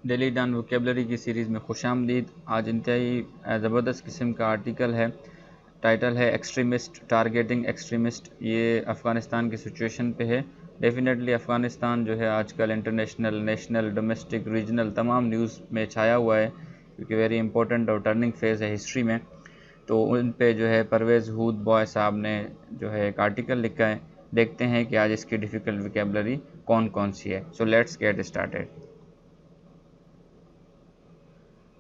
Daily done vocabulary की series में खुशामदीद। आज इंतहाई ज़बरदस्त किस्म का आर्टिकल है, टाइटल है एक्सट्रीमिस्ट टारगेटिंग एक्सट्रीमिस्ट। ये अफ़गानिस्तान की सिचुएशन पे है। डेफिनेटली अफ़गानिस्तान जो है आजकल इंटरनेशनल, नेशनल, डोमेस्टिक, रीजनल तमाम न्यूज़ में छाया हुआ है, क्योंकि वेरी इंपॉर्टेंट और टर्निंग फेज़ है हिस्ट्री में। तो उन पे जो है परवेज़ हूद बॉय साहब ने जो है एक आर्टिकल लिखा है। देखते हैं कि आज इसकी डिफ़िकल्ट वोकेबलरी कौन कौन सी है। So let's get started.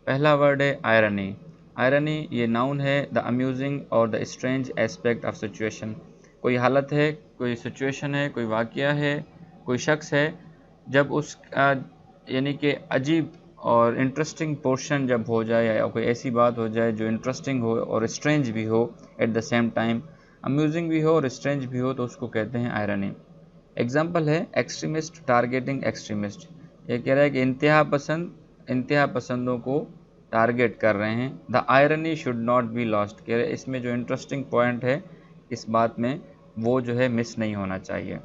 पहला वर्ड है आयरनी। आयरनी ये नाउन है, द अम्यूजिंग और the strange aspect of situation. कोई हालत है, कोई सिचुएशन है, कोई वाक़या है, कोई शख्स है, जब उसका यानी कि अजीब और इंटरेस्टिंग पोर्शन जब हो जाए, या कोई ऐसी बात हो जाए जो इंटरेस्टिंग हो और स्ट्रेंज भी हो at the same time, amusing भी हो और स्ट्रेंज भी हो, तो उसको कहते हैं आयरनी। एग्जाम्पल है एक्सट्रीमिस्ट टारगेटिंग एक्सट्रीमिस्ट। ये कह रहा है कि इंतहा पसंदों को टारगेट कर रहे हैं। The irony should not be lost, कह रहे इसमें जो इंटरेस्टिंग पॉइंट है इस बात में, वो जो है मिस नहीं होना चाहिए।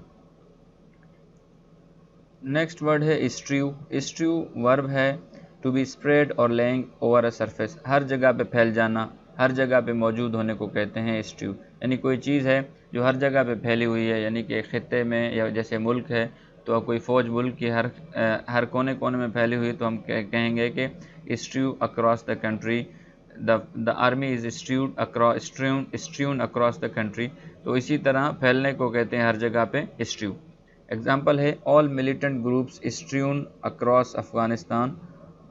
नेक्स्ट वर्ड है स्ट्रू। स्ट्रू वर्ब है टू बी स्प्रेड और लेइंग ओवर अ सरफेस, हर जगह पे फैल जाना, हर जगह पे मौजूद होने को कहते हैं स्ट्रू। यानी कोई चीज़ है जो हर जगह पे फैली हुई है, यानी कि खत्ते में, या जैसे मुल्क है तो कोई फ़ौज मुल्क की हर कोने कोने में फैली हुई, तो हम कहेंगे कि strew across the country, the army is strewn across the country. तो इसी तरह फैलने को कहते हैं हर जगह पे स्ट्रू। एग्जाम्पल है all militant groups strewn across Afghanistan,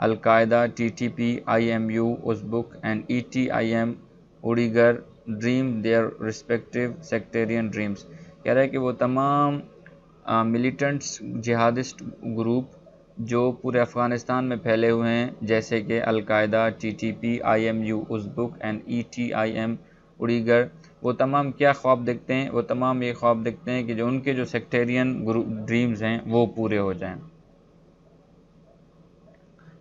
al Qaeda, TTP, IMU, Uzbek and ETIM उड़ीगर dream their respective sectarian dreams. कह रहा है कि वो तमाम मिलिटेंट्स जिहादिस्ट ग्रुप जो पूरे अफ़गानिस्तान में फैले हुए हैं, जैसे कि al Qaeda, TTP, IMU, Uzbek and ETIM उड़ीगर, वो तमाम क्या ख्वाब देखते हैं, वो तमाम ये ख्वाब देखते हैं कि जो उनके जो सेक्टेरियन ड्रीम्स हैं वो पूरे हो जाएं।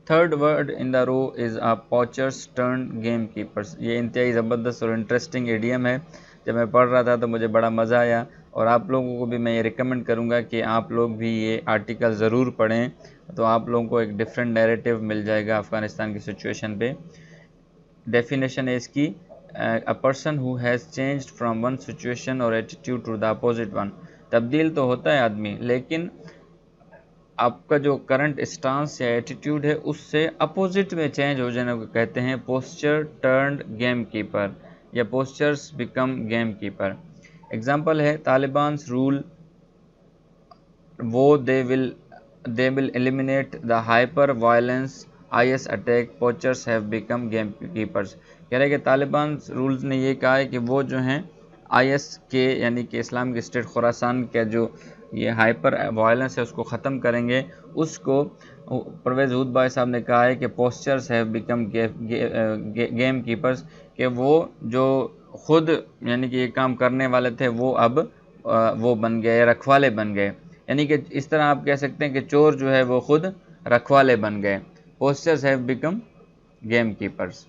Third word in the row is a poachers turn gamekeepers. ये इंतहाई ज़बरदस्त और इंटरेस्टिंग एडियम है। जब मैं पढ़ रहा था तो मुझे बड़ा मज़ा आया, और आप लोगों को भी मैं ये रिकमेंड करूँगा कि आप लोग भी ये आर्टिकल ज़रूर पढ़ें, तो आप लोगों को एक डिफरेंट नैरेटिव मिल जाएगा अफ़गानिस्तान की सिचुएशन पे। डेफिनेशन है इसकी, a person who has changed from one situation और attitude to the opposite one. तब्दील तो होता है आदमी, लेकिन आपका जो करंट स्टांस या एटीट्यूड है उससे अपोजिट में चेंज हो जाने को कहते हैं पोस्चर टर्न्ड गेम कीपर, या postures become game keeper. Example है तालिबान्स रूल वो they will eliminate the hyper violence IS attack, poachers have become gamekeepers। कह रहे हैं कि तालिबान रूल्स ने ये कहा है कि वो जो हैं IS के, यानी कि इस्लामिक स्टेट खुरासान का जो ये हाइपर वायलेंस है उसको ख़त्म करेंगे। उसको परवेज़ हूद भाई साहब ने कहा है कि postures have become game keepers, कि वो जो खुद यानी कि ये काम करने वाले थे वो अब वो बन गए, रखवाले बन गए। यानी कि इस तरह आप कह सकते हैं कि चोर जो है वो खुद रखवाले बन गए। Posters have become game keepers.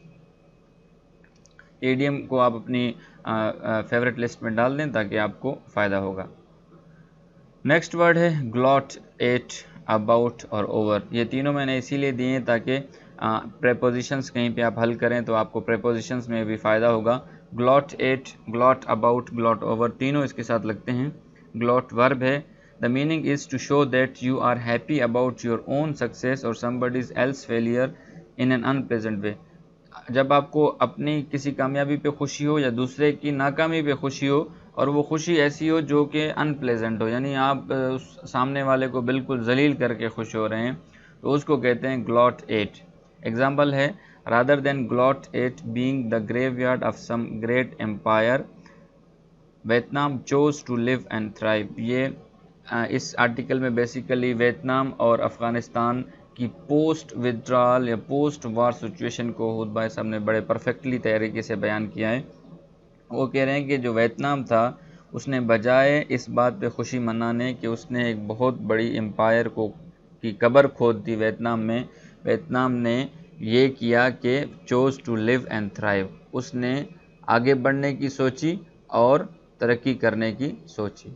ADM को आप अपनी फेवरेट लिस्ट में डाल दें ताकि आपको फ़ायदा होगा। नेक्स्ट वर्ड है ग्लॉट, एट, अबाउट और ओवर। ये तीनों मैंने इसीलिए दिए हैं ताकि प्रेपोजिशंस कहीं पे आप हल करें तो आपको प्रेपोजिशंस में भी फ़ायदा होगा। Gloat at, gloat about, gloat over, तीनों इसके साथ लगते हैं। ग्लॉट वर्ब है, the meaning is to show that you are happy about your own success और somebody's else failure in an unpleasant way. जब आपको अपनी किसी कामयाबी पे खुशी हो या दूसरे की नाकामी पे खुशी हो, और वो खुशी ऐसी हो जो कि अनप्लेजेंट हो, यानी आप उस सामने वाले को बिल्कुल जलील करके खुश हो रहे हैं, तो उसको कहते हैं ग्लॉट एट। एग्जाम्पल है rather than gloat at being the graveyard of some great empire, Vietnam chose to live and thrive. ये इस आर्टिकल में बेसिकली वियतनाम और अफ़गानिस्तान की पोस्ट विड्रॉल या पोस्ट वार सिचुएशन को हूद भाई साहब ने बड़े परफेक्टली तरीके से बयान किया है। वो कह रहे हैं कि जो वियतनाम था उसने बजाय इस बात पे खुशी मनाने कि उसने एक बहुत बड़ी एम्पायर को की कब्र खोद दी वियतनाम में, वियतनाम ने ये किया कि chose to live and thrive, उसने आगे बढ़ने की सोची और तरक्की करने की सोची।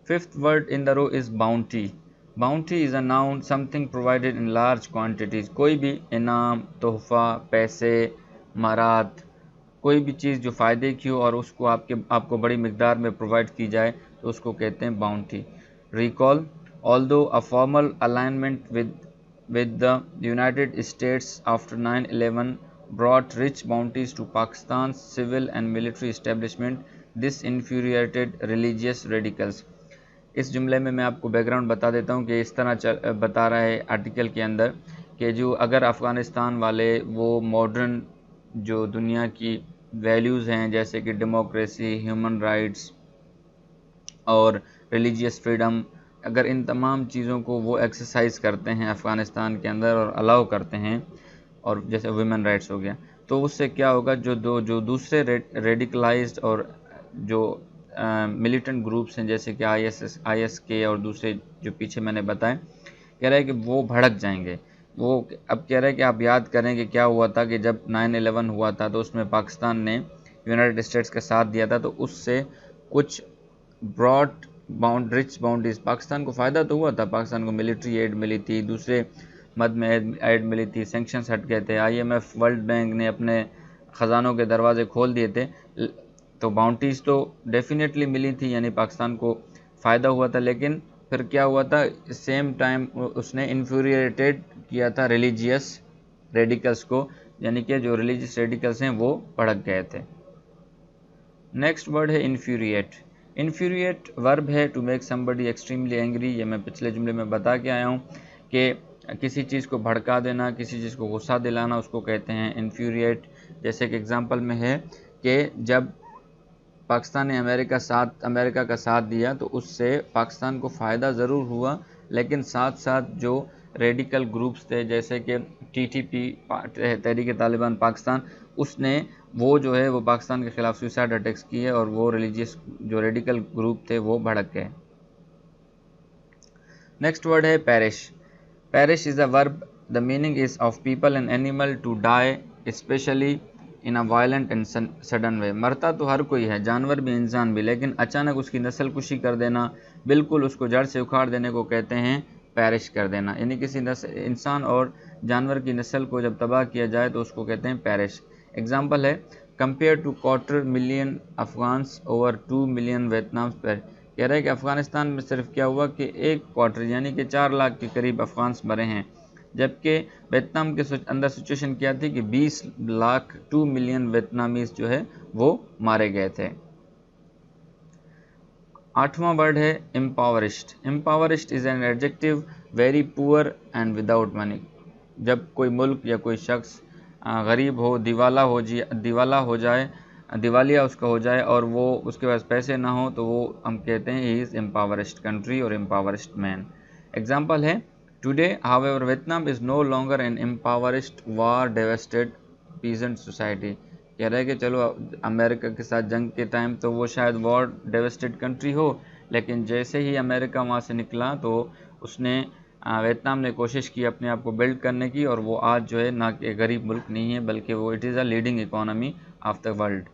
Fifth word in the row is bounty. Bounty is a noun something provided in large quantities, कोई भी इनाम, तोहफा, पैसे, मारात, कोई भी चीज़ जो फ़ायदे की हो और उसको आपको बड़ी मिकदार में प्रोवाइड की जाए तो उसको कहते हैं bounty. Recall, although a formal alignment with the United States after 9/11 brought rich bounties to Pakistan's civil and military establishment, this infuriated religious radicals। इस जुमले में मैं आपको बैकग्राउंड बता देता हूँ कि इस तरह बता रहा है आर्टिकल के अंदर कि जो अगर अफ़गानिस्तान वाले वो मॉडर्न जो दुनिया की वैल्यूज़ हैं जैसे कि डेमोक्रेसी, ह्यूमन राइट्स और रिलीजियस फ्रीडम, अगर इन तमाम चीज़ों को वो एक्सरसाइज करते हैं अफ़गानिस्तान के अंदर और अलाउ करते हैं, और जैसे वुमेन राइट्स हो गया, तो उससे क्या होगा, जो दूसरे रेडिकलाइज्ड और जो मिलिटेंट ग्रुप्स हैं जैसे कि ISK और दूसरे जो पीछे मैंने बताए, कह रहा है कि वो भड़क जाएंगे। वो अब कह रहा है कि आप याद करें कि क्या हुआ था कि जब 9/11 हुआ था तो उसमें पाकिस्तान ने यूनाइटेड स्टेट्स का साथ दिया था, तो उससे कुछ ब्रॉड रिच बाउंड्रीज पाकिस्तान को फ़ायदा तो हुआ था, पाकिस्तान को मिलिट्री एड मिली थी, दूसरे मद में एड मिली थी, सैंक्शंस हट गए थे, IMF वर्ल्ड बैंक ने अपने ख़जानों के दरवाजे खोल दिए थे, तो बाउंटीज़ तो डेफिनेटली मिली थी, यानी पाकिस्तान को फ़ायदा हुआ था। लेकिन फिर क्या हुआ था, सेम टाइम उसने इन्फ्यूरिएटेड किया था रिलीजियस रेडिकल्स को, यानी कि जो रिलीजियस रेडिकल्स हैं वो भड़क गए थे। नेक्स्ट वर्ड है इन्फ्यूरिएट। इन्फ्यूरिएट वर्ब है to make somebody extremely angry. ये मैं पिछले जुमले में बता के आया हूँ कि किसी चीज़ को भड़का देना, किसी चीज़ को गुस्सा दिलाना, उसको कहते हैं इन्फ्यूरिएट। जैसे कि एग्जांपल में है कि जब पाकिस्तान ने अमेरिका का साथ दिया तो उससे पाकिस्तान को फ़ायदा ज़रूर हुआ, लेकिन साथ साथ जो रेडिकल ग्रुप्स थे जैसे कि TTP तहरीक तालिबान पाकिस्तान, उसने वो जो है वो पाकिस्तान के ख़िलाफ़ सुसाइड अटैक्स किए और वो रिलीजियस जो रेडिकल ग्रुप थे वो भड़क गए। नेक्स्ट वर्ड है perish. Perish is a verb, the meaning is of people and animal to die specially in a violent and sudden way. मरता तो हर कोई है, जानवर भी इंसान भी, लेकिन अचानक उसकी नस्ल कुशी कर देना, बिल्कुल उसको जड़ से उखाड़ देने को कहते हैं पेरिश कर देना। यानी किसी इंसान और जानवर की नस्ल को जब तबाह किया जाए तो उसको कहते हैं पेरिश। एग्जाम्पल है compare to 250,000 Afghans over 2 million Vietnam पर। कह रहे हैं कि अफ़गानिस्तान में सिर्फ क्या हुआ कि 1/4 यानी कि 4 लाख के करीब अफ़गान्स मरे हैं, जबकि वियतनाम के अंदर सिचुएशन क्या थी कि 20 लाख 2 मिलियन वियतनामीज जो है वो मारे गए थे। 8वां वर्ड है impoverished. Impoverished is an adjective very poor and without money. जब कोई मुल्क या कोई शख्स गरीब हो, दिवालिया उसका हो जाए और वो उसके पास पैसे ना हो, तो वो हम कहते हैं ही इज़ एम्पावरिस्ट कंट्री और एम्पावरिस्ट मैन। एग्जाम्पल है today however Vietnam is no longer an impoverished war devastated peasant society. कह रहे हैं कि चलो अमेरिका के साथ जंग के टाइम तो वो शायद वॉर डेवेस्टेड कंट्री हो, लेकिन जैसे ही अमेरिका वहाँ से निकला तो उसने वियतनाम ने कोशिश की अपने आप को बिल्ड करने की, और वो आज जो है ना कि गरीब मुल्क नहीं है बल्कि वो it is a leading economy of the world.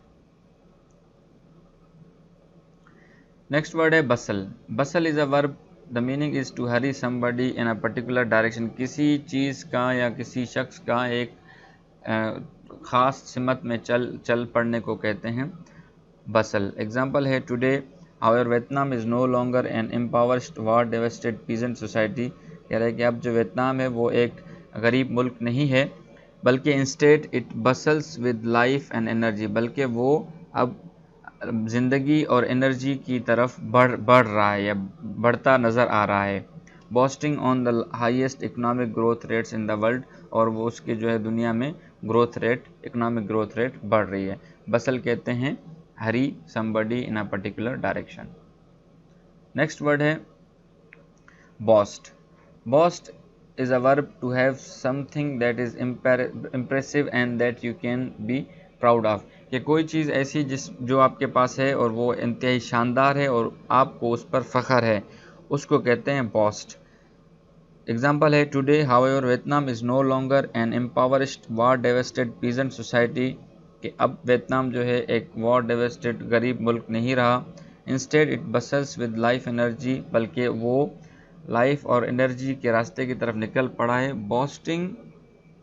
Next word है bustle. Bustle is a verb, the meaning is to hurry somebody in a particular direction. किसी चीज़ का या किसी शख्स का एक ख़ास सिमत में चल पड़ने को कहते हैं बसल। एग्जाम्पल है today however Vietnam is no longer an empowered war devastated peasant society. कह रहे हैं कि अब जो वियतनाम है वो एक गरीब मुल्क नहीं है, बल्कि instead it bustles with life and energy, बल्कि वो अब ज़िंदगी और एनर्जी की तरफ बढ़ रहा है या बढ़ता नज़र आ रहा है। Boasting on the highest economic growth rates in the world, और वो उसके जो है दुनिया में इकोनॉमिक ग्रोथ रेट बढ़ रही है। बसल कहते हैं hurry somebody in a particular direction. Next word है boast. Boast is a verb to have something that is impressive and that you can be proud of. कि कोई चीज़ ऐसी जो आपके पास है और वो इंतहाई शानदार है और आपको उस पर फ़ख्र है, उसको कहते हैं बॉस्ट। एग्जाम्पल है today however Vietnam is no longer an empowered war devastated peasant society. कि अब वियतनाम जो है एक वॉर डेवेस्टेड गरीब मुल्क नहीं रहा। Instead it bustles with life energy, बल्कि वो لائف اور انرجی کے راستے کی طرف نکل پڑا ہے. Boasting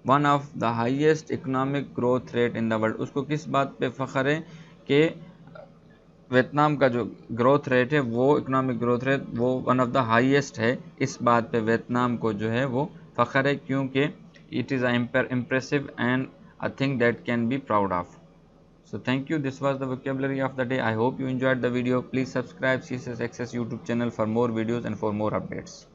one of the highest economic growth rate in the world. اس کو کس بات پہ فخر ہے کہ ویتنام کا جو گروتھ ریٹ ہے وہ اکنامک گروتھ ریٹ وہ ون آف دا ہائیسٹ ہے. اس بات پہ ویتنام کو جو ہے وہ فخر ہے کیونکہ it is impressive and a thing that can be proud of. So thank you. This was the vocabulary of the day. I hope you enjoyed the video. Please subscribe CSS Access YouTube channel for more videos and for more updates.